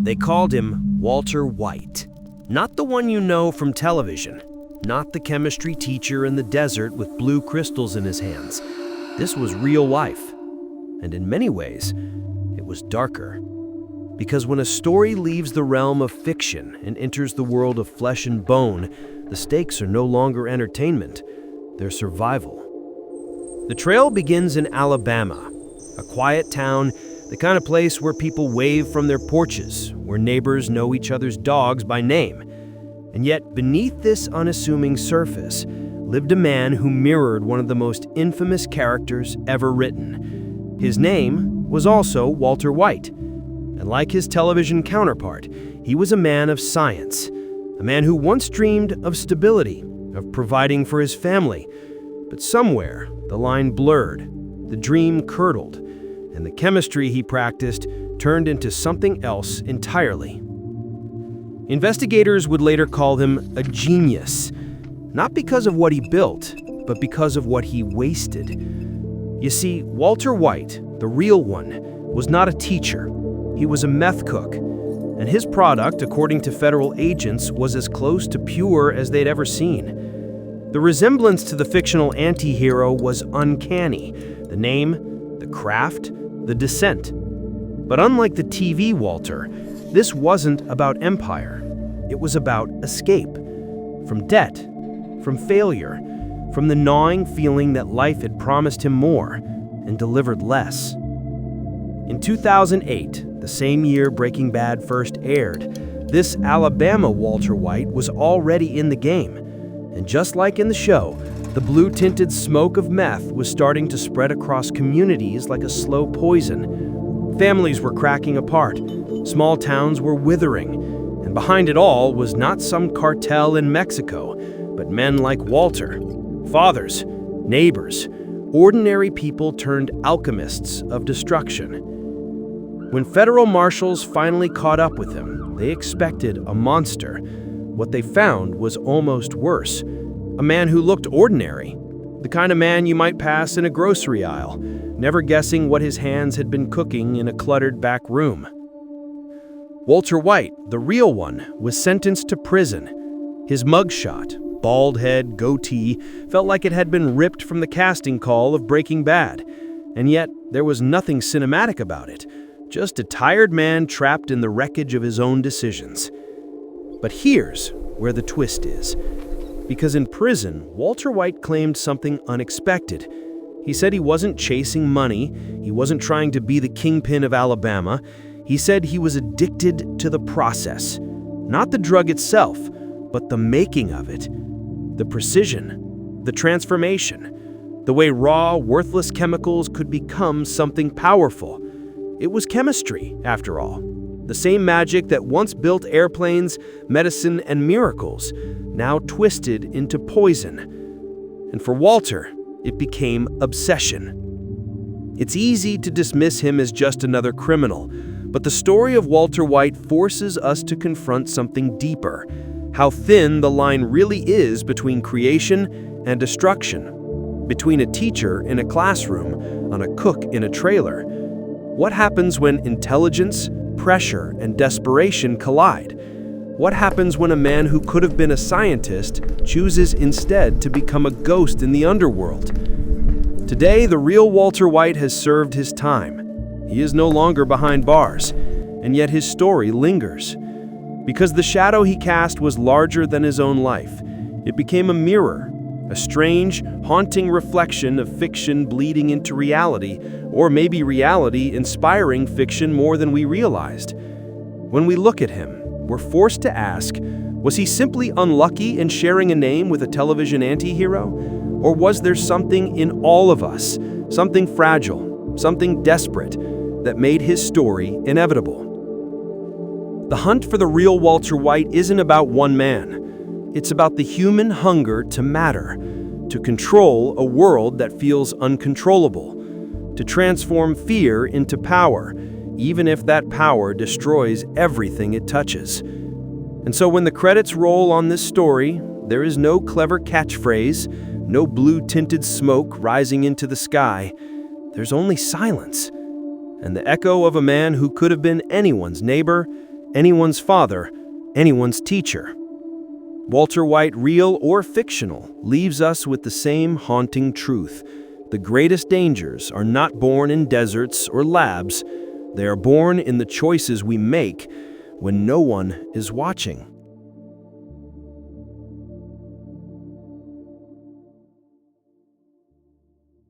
They called him Walter White. Not the one you know from television, not the chemistry teacher in the desert with blue crystals in his hands. This was real life. And in many ways, it was darker. Because when a story leaves the realm of fiction and enters the world of flesh and bone, the stakes are no longer entertainment, they're survival. The trail begins in Alabama, a quiet town, the kind of place where people wave from their porches, where neighbors know each other's dogs by name. And yet, beneath this unassuming surface, lived a man who mirrored one of the most infamous characters ever written. His name was also Walter White. And like his television counterpart, he was a man of science, a man who once dreamed of stability, of providing for his family. But somewhere, the line blurred, the dream curdled, and the chemistry he practiced turned into something else entirely. Investigators would later call him a genius, not because of what he built, but because of what he wasted. You see, Walter White, the real one, was not a teacher. He was a meth cook, and his product, according to federal agents, was as close to pure as they'd ever seen. The resemblance to the fictional antihero was uncanny. The name, the craft, the descent. But unlike the TV Walter, this wasn't about empire. It was about escape. From debt, from failure, from the gnawing feeling that life had promised him more and delivered less. In 2008, the same year Breaking Bad first aired, this Alabama Walter White was already in the game. And just like in the show, the blue-tinted smoke of meth was starting to spread across communities like a slow poison. Families were cracking apart, small towns were withering, and behind it all was not some cartel in Mexico, but men like Walter, fathers, neighbors, ordinary people turned alchemists of destruction. When federal marshals finally caught up with him, they expected a monster. What they found was almost worse. A man who looked ordinary, the kind of man you might pass in a grocery aisle, never guessing what his hands had been cooking in a cluttered back room. Walter White, the real one, was sentenced to prison. His mugshot, bald head, goatee, felt like it had been ripped from the casting call of Breaking Bad. And yet, there was nothing cinematic about it. Just a tired man trapped in the wreckage of his own decisions. But here's where the twist is. Because in prison, Walter White claimed something unexpected. He said he wasn't chasing money, he wasn't trying to be the kingpin of Alabama. He said he was addicted to the process. Not the drug itself, but the making of it. The precision, the transformation, the way raw, worthless chemicals could become something powerful. It was chemistry, after all. The same magic that once built airplanes, medicine, and miracles, now twisted into poison. And for Walter, it became obsession. It's easy to dismiss him as just another criminal, but the story of Walter White forces us to confront something deeper, how thin the line really is between creation and destruction, between a teacher in a classroom and a cook in a trailer. What happens when intelligence, pressure, and desperation collide? What happens when a man who could have been a scientist chooses instead to become a ghost in the underworld? Today, the real Walter White has served his time. He is no longer behind bars, and yet his story lingers. Because the shadow he cast was larger than his own life, it became a mirror, a strange, haunting reflection of fiction bleeding into reality, or maybe reality inspiring fiction more than we realized. When we look at him, we're forced to ask, was he simply unlucky in sharing a name with a television antihero? Or was there something in all of us, something fragile, something desperate, that made his story inevitable? The hunt for the real Walter White isn't about one man. It's about the human hunger to matter, to control a world that feels uncontrollable, to transform fear into power, even if that power destroys everything it touches. And so when the credits roll on this story, there is no clever catchphrase, no blue-tinted smoke rising into the sky. There's only silence, and the echo of a man who could have been anyone's neighbor, anyone's father, anyone's teacher. Walter White, real or fictional, leaves us with the same haunting truth. The greatest dangers are not born in deserts or labs. They are born in the choices we make when no one is watching.